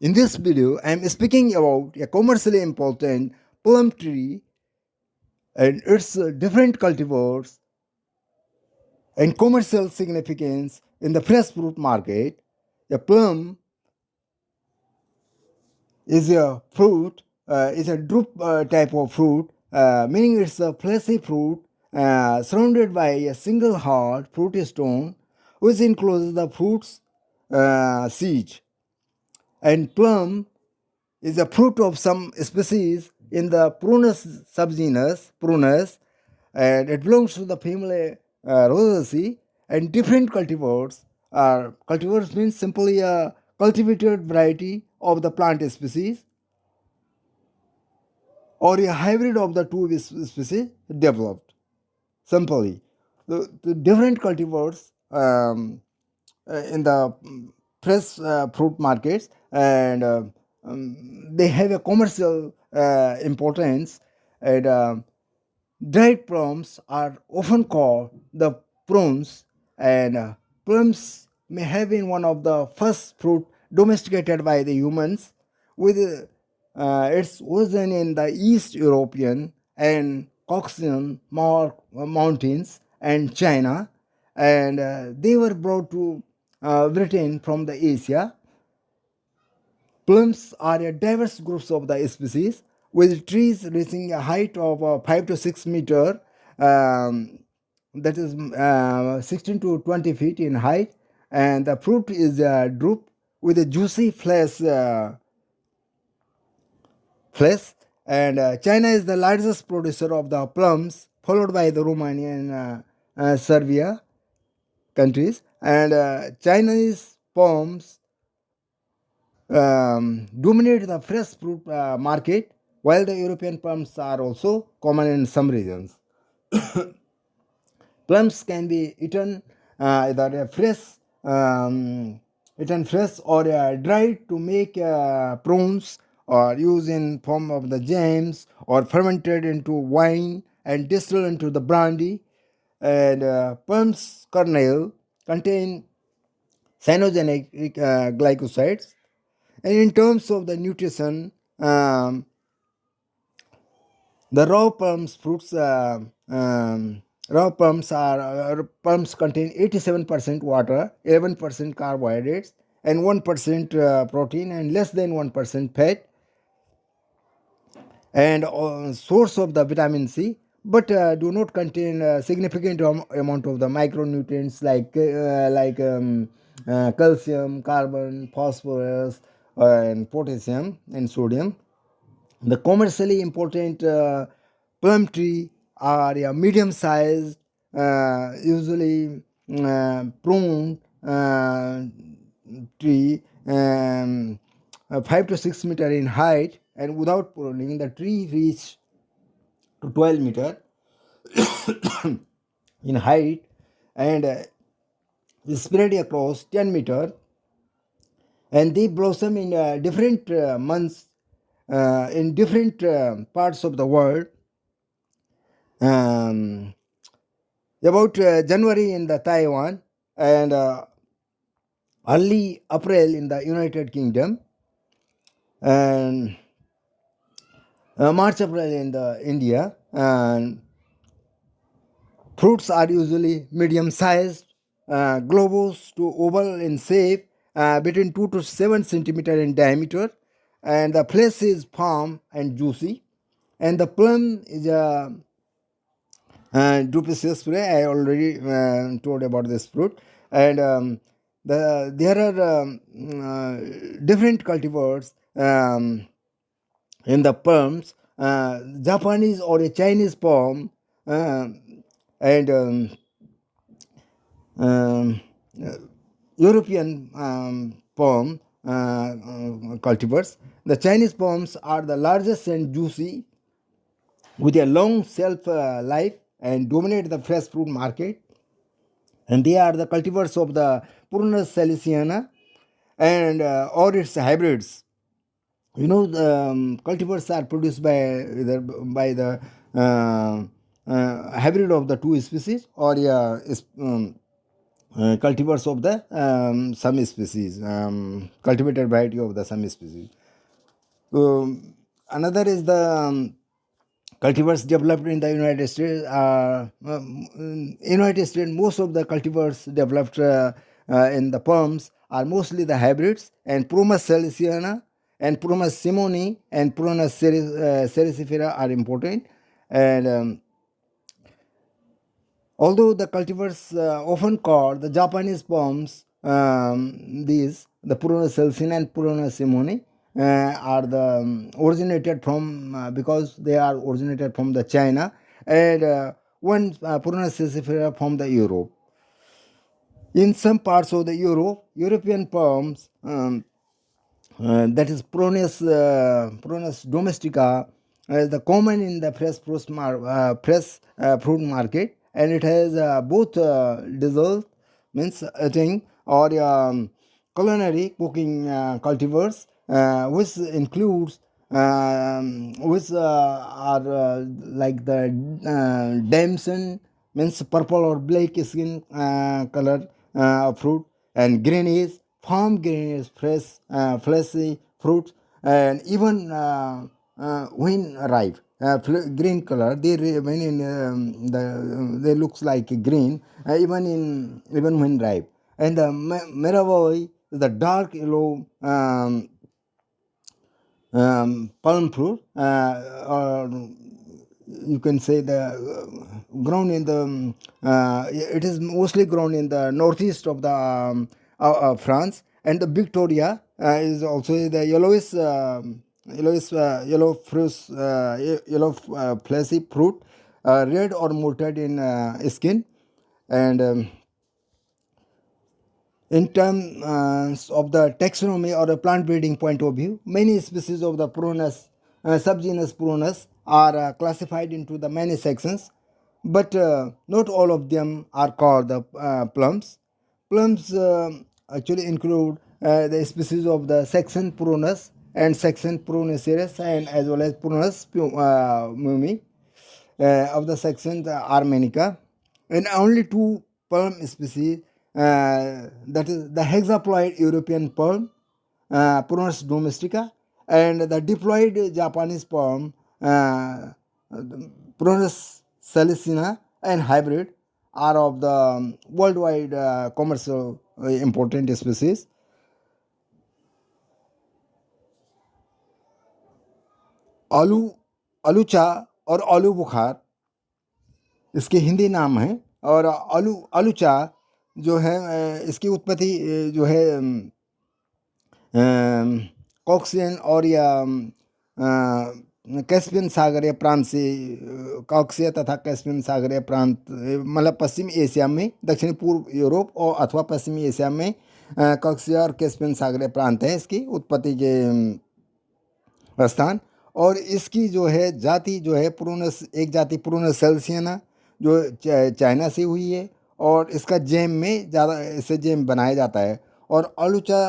In this video, I am speaking about a commercially important plum tree and its different cultivars and commercial significance in the fresh fruit market. A plum is a fruit, is a drupe type of fruit, meaning it's a fleshy fruit surrounded by a single hard fruity stone which encloses the fruit's seed. And plum is a fruit of some species in the Prunus subgenus, Prunus, and it belongs to the family Rosaceae. And different cultivars cultivars means simply a cultivated variety of the plant species or a hybrid of the two species developed. Simply, the different cultivars in the fresh fruit markets, and they have a commercial importance. And dried plums are often called the prunes, and plums may have been one of the first fruit domesticated by the humans, with its origin in the East European and Caucasian mountains and China, and they were brought to Britain from the Asia. Plums are a diverse groups of the species, with trees reaching a height of 5 to 6 meter, that is 16 to 20 feet in height, and the fruit is drupe with a juicy flesh. And China is the largest producer of the plums, followed by the Romania and Serbia countries. And Chinese plums dominate the fresh fruit market, while the European plums are also common in some regions. Plums can be eaten either eaten fresh or dried to make prunes, or used in form of the jams, or fermented into wine and distilled into the brandy. And plums kernel contain cyanogenic glycosides. And in terms of the nutrition, the raw plums contain 87% water, 11% carbohydrates, and 1% protein, and less than 1% fat, and source of the vitamin C, but do not contain a significant amount of the micronutrients like calcium, carbon, phosphorus, and potassium and sodium. The commercially important plum tree are a medium-sized, usually pruned tree, 5 to 6 meter in height, and without pruning, the tree reach to 12 meter in height, and is spread across 10 meter, and they blossom in different months in different parts of the world. About January in the Taiwan, and early April in the United Kingdom, and March April in the India. And fruits are usually medium sized, globose to oval in shape, between 2 to 7 centimeter in diameter, and the flesh is firm and juicy. And the plum is a duplicis fruit. I already told about this fruit. And there are different cultivars in the plums. Japanese or a Chinese plum, and European plum cultivars. The Chinese plums are the largest and juicy, with a long shelf life, and dominate the fresh fruit market. And they are the cultivars of the Punus salesiana and or its hybrids. The cultivars are produced by the hybrid of the two species, or cultivars of the some species, cultivated variety of the some species. Another is the cultivars developed in the United States. In United States, most of the cultivars developed in the Plums are mostly the hybrids, and Prunus saliciana and Prunus simoni and Prunus sericifera are important. And although the cultivars often called the Japanese palms, the Puruna Celsina and Puruna Simoni are the originated from because they are originated from the China, and one Puruna Celsifera from the Europe. In some parts of the European palms, that is Prunus domestica, is the common in the fresh fruit market, and it has both dessert, means eating, or culinary cooking cultivars, which includes which are like the damson, means purple or black skin color fruit, and greenies, farm greenies, fresh, fleshy fruits, and even when ripe, green color, they remain in they looks like green even when ripe. And the Mirabai is the dark yellow palm fruit, or you can say the grown in the it is mostly grown in the northeast of the France, and the Victoria is also the yellow fruit, yellow fleshy fruit, red or molted in skin. And in terms of the taxonomy or a plant breeding point of view, many species of the Prunus, subgenus Prunus, are classified into the many sections, but not all of them are called the plums. Plums actually include the species of the section Prunus and section Prunaceres, and as well as Prunus mumi of the section the Armenica, and only two palm species, that is the hexaploid European palm, Prunus domestica, and the diploid Japanese palm, Prunus salicina, and hybrid, are of the worldwide commercial important species. आलू आलूचा और आलू बुखार इसके हिंदी नाम है, और आलूचा जो है इसकी उत्पत्ति जो है कॉक्सियन और या कैस्पियन सागरीय प्रांत से, कॉक्सिया तथा कैस्पियन सागरीय प्रांत, मतलब पश्चिमी एशिया में, दक्षिण पूर्व यूरोप और अथवा पश्चिमी एशिया में कॉक्सिया और कैस्पियन सागरीय प्रांत है इसकी उत्पत्ति के स्थान। और इसकी जो है जाति जो है प्रूनस, एक जाति प्रूनस सेल्सियना जो चाइना से हुई है, और इसका जैम में ज़्यादा, इससे जैम बनाया जाता है। और आलूचा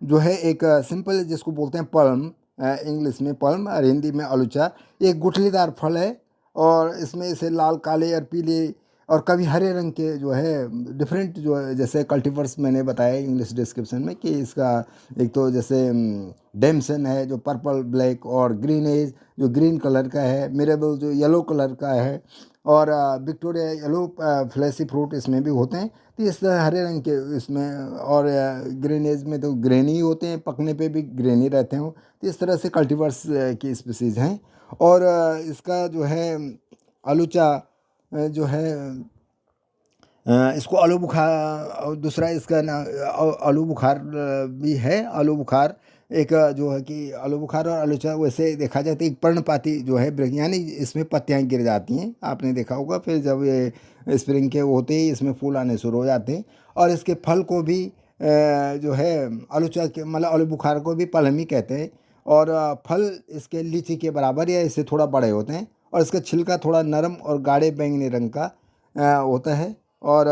जो है एक सिंपल जिसको बोलते हैं पल्म, इंग्लिश में पल्म और हिंदी में आलूचा, एक गुठलीदार फल है, और इसमें इसे लाल, काले और पीले और कभी हरे रंग के जो है डिफरेंट जो है, जैसे कल्टीवर्स मैंने बताया इंग्लिश डिस्क्रिप्शन में कि इसका एक तो जैसे डेमसन है जो पर्पल ब्लैक, और ग्रीनेज जो ग्रीन कलर का है, मिरेबल जो येलो कलर का है, और विक्टोरिया येलो फ्लैशी फ्रूट इसमें भी होते हैं। तो इस हरे रंग के इसमें, और ग्रेनेज में तो ग्रेनी होते हैं, पकने पे भी ग्रेनी रहते हो। तो इस तरह से कल्टीवर्स की स्पीसीज हैं। और इसका जो है आलूचा जो है इसको आलू बुखार, दूसरा इसका ना आलू बुखार भी है। आलू बुखार एक जो है कि आलू बुखार और आलूचा वैसे देखा जाए तो एक पर्णपाती जो है, यानी इसमें पत्तियां गिर जाती हैं, आपने देखा होगा। फिर जब ये स्प्रिंग के होते ही इसमें फूल आने शुरू हो जाते हैं। और इसके फल को भी जो है आलूचा के, मतलब आलू बुखार को भी पलमी कहते हैं। और फल इसके लीची के बराबर या इससे थोड़ा बड़े होते हैं, और इसका छिलका थोड़ा नरम और गाढ़े बैंगनी रंग का होता है, और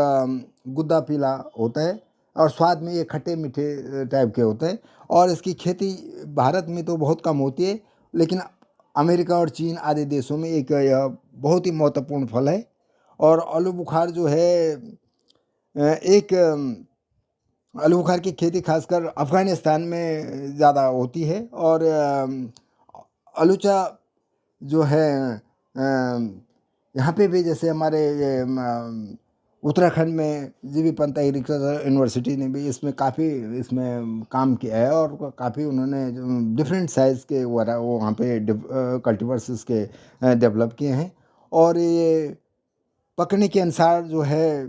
गुद्दा पीला होता है, और स्वाद में ये खट्टे मीठे टाइप के होते हैं। और इसकी खेती भारत में तो बहुत कम होती है, लेकिन अमेरिका और चीन आदि देशों में एक यह बहुत ही महत्वपूर्ण फल है। और आलू बुखार जो है एक आलू बुखार की खेती खासकर अफगानिस्तान में ज़्यादा होती है। और आलूचा जो है यहाँ पे भी जैसे हमारे ये उत्तराखंड में जीवी पंत एग्रीकल्चर यूनिवर्सिटी ने भी इसमें काफ़ी इसमें काम किया है, और काफ़ी उन्होंने डिफरेंट साइज़ के वो वहाँ पे कल्टीवर्स इसके डेवलप किए हैं। और ये पकने के अनुसार जो है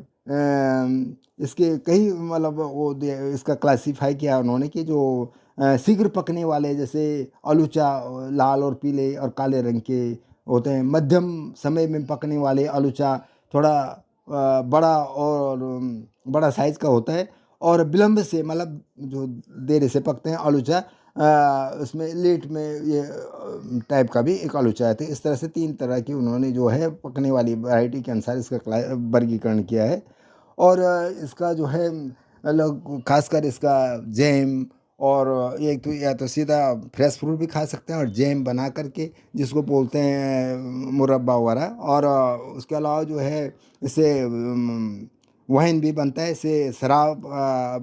इसके कई मतलब इसका क्लासीफाई किया उन्होंने कि जो शीघ्र पकने वाले जैसे आलूचा लाल और पीले और काले रंग के होते हैं, मध्यम समय में पकने वाले आलूचा थोड़ा बड़ा और बड़ा साइज का होता है, और विलम्ब से मतलब जो देर से पकते हैं आलूचा उसमें लेट में ये टाइप का भी एक आलूचा है। तो इस तरह से 3 तरह की उन्होंने जो है पकने वाली वैरायटी के अनुसार इसका वर्गीकरण किया है। और इसका जो है लोग खासकर इसका जैम, और एक तो या तो सीधा फ्रेश फ्रूट भी खा सकते हैं और जैम बना करके जिसको बोलते हैं मुरब्बा वगैरह। और उसके अलावा जो है इससे वाइन भी बनता है, इससे शराब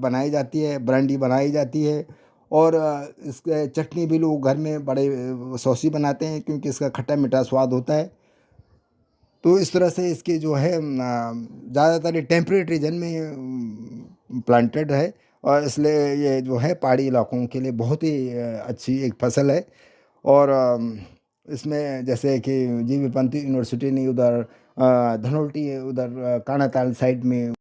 बनाई जाती है, ब्रांडी बनाई जाती है। और इसके चटनी भी लोग घर में बड़े सॉसी बनाते हैं क्योंकि इसका खट्टा मीठा स्वाद होता है। तो इस तरह से इसके जो है ज़्यादातर ये टेम्परेट रीजन में प्लांटेड है, और इसलिए ये जो है पहाड़ी इलाकों के लिए बहुत ही अच्छी एक फसल है। और इसमें जैसे कि जीवी पंत यूनिवर्सिटी ने उधर धनोल्टी उधर कानाताल साइड में